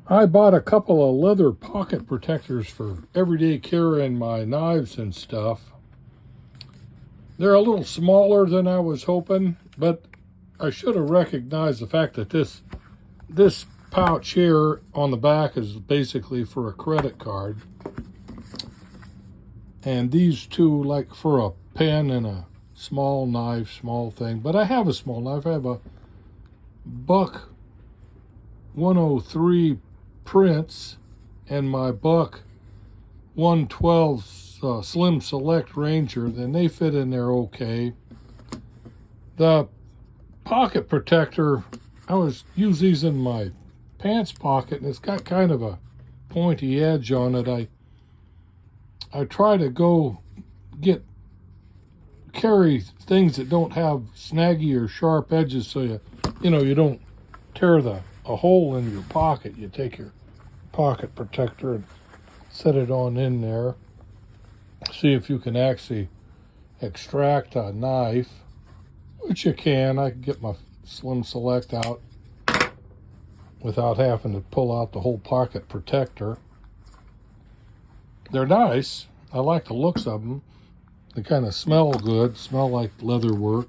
I bought a couple of leather pocket protectors for everyday carrying my knives and stuff. They're a little smaller than I was hoping, but I should have recognized the fact that this pouch here on the back is basically for a credit card. And these two, like for a pen and a small knife, small thing. But I have a small knife. I have a Buck 103 Prince and my Buck 112 Slim Select Ranger. Then they fit in there okay. The pocket protector, I use these in my pants pocket, and it's got kind of a pointy edge on it. I try to carry things that don't have snaggy or sharp edges, so you don't tear a hole in your pocket. You take your pocket protector and set it on in there. See if you can actually extract a knife, which you can. I can get my Slim Select out without having to pull out the whole pocket protector. They're nice. I like the looks of them. They kind of smell good, smell like leather work.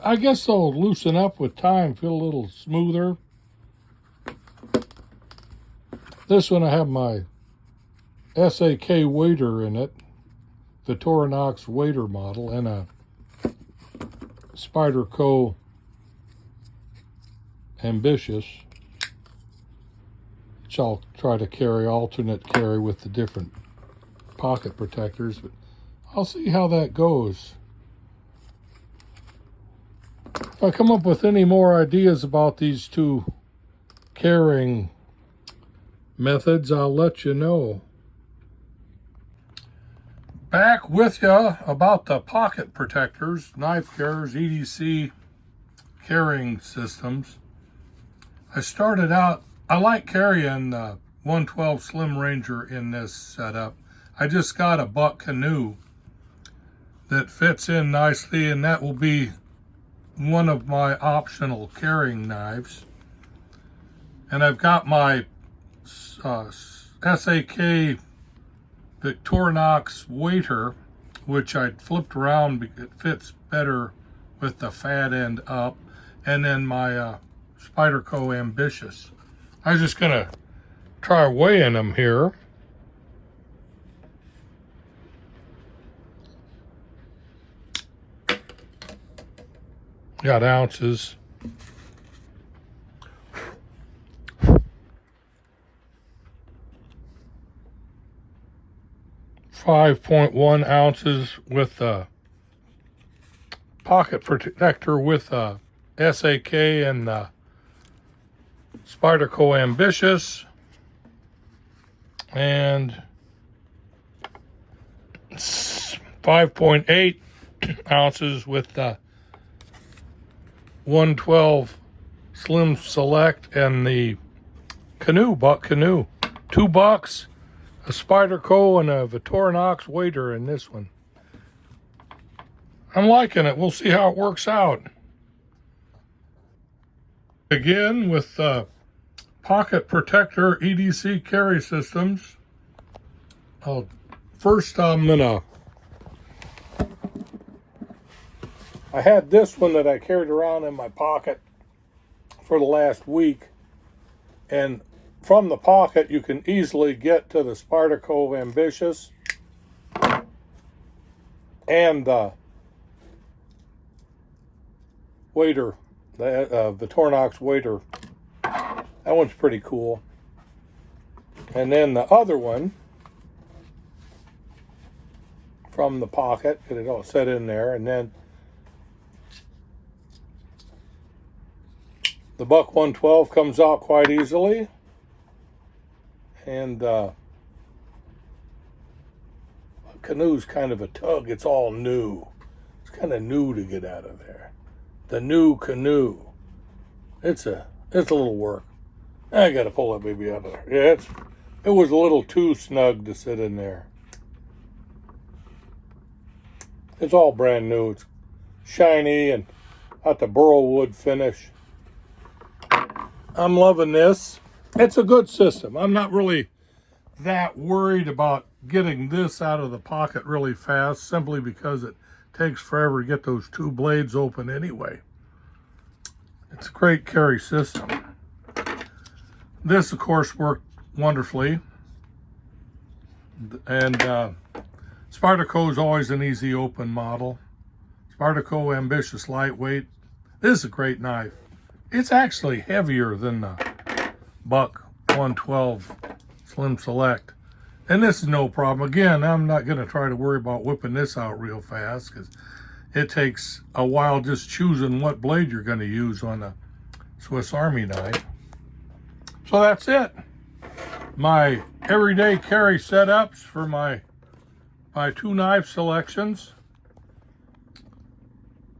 I guess they'll loosen up with time, feel a little smoother. This one I have my SAK waiter in it, Victorinox waiter model, and a Spyderco Ambitious, which I'll try to alternate carry with the different pocket protectors, but I'll see how that goes. If I come up with any more ideas about these two carrying methods, I'll let you know. Back with you about the pocket protectors, knife carriers, EDC carrying systems. I started out, I like carrying the 112 Slim Ranger in this setup. I just got a Buck Canoe that fits in nicely, and that will be one of my optional carrying knives. And I've got my SAK Victorinox waiter, which I flipped around. It fits better with the fat end up. And then my Spyderco Ambitious. I was just going to try weighing them here. Got ounces. 5.1 ounces with the pocket protector with SAK and Spyderco Ambitious, and 5.8 ounces with the 112 Slim Select and the Buck Canoe. $2, a Spyderco and a Victorinox waiter in this one. I'm liking it. We'll see how it works out. Again with pocket protector EDC carry systems. First I had this one that I carried around in my pocket for the last week, and from the pocket you can easily get to the Spyderco Ambitious and the waiter, the Victorinox waiter. That one's pretty cool. And then the other one from the pocket, get it all set in there, and then the Buck 112 comes out quite easily. And Canoe's kind of a tug. It's all new. It's kind of new to get out of there. The new Canoe. It's a little work. I got to pull that baby out of there. Yeah, it was a little too snug to sit in there. It's all brand new. It's shiny and got the burl wood finish. I'm loving this. It's a good system. I'm not really that worried about getting this out of the pocket really fast, simply because it takes forever to get those two blades open anyway. It's a great carry system. This, of course, worked wonderfully. And Spyderco is always an easy open model. Spyderco Ambitious Lightweight. This is a great knife. It's actually heavier than the Buck 112 Slim Select. And this is no problem. Again, I'm not going to try to worry about whipping this out real fast, because it takes a while just choosing what blade you're going to use on a Swiss Army knife. So that's it. My everyday carry setups for my two knife selections.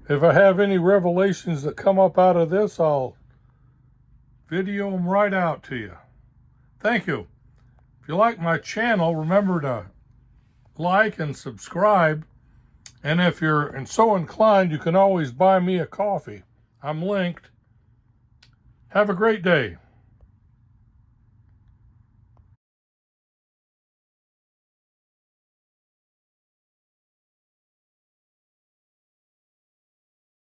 If I have any revelations that come up out of this, I'll video them right out to you. Thank you. If you like my channel, remember to like and subscribe. And if you're so inclined, you can always buy me a coffee. I'm linked. Have a great day.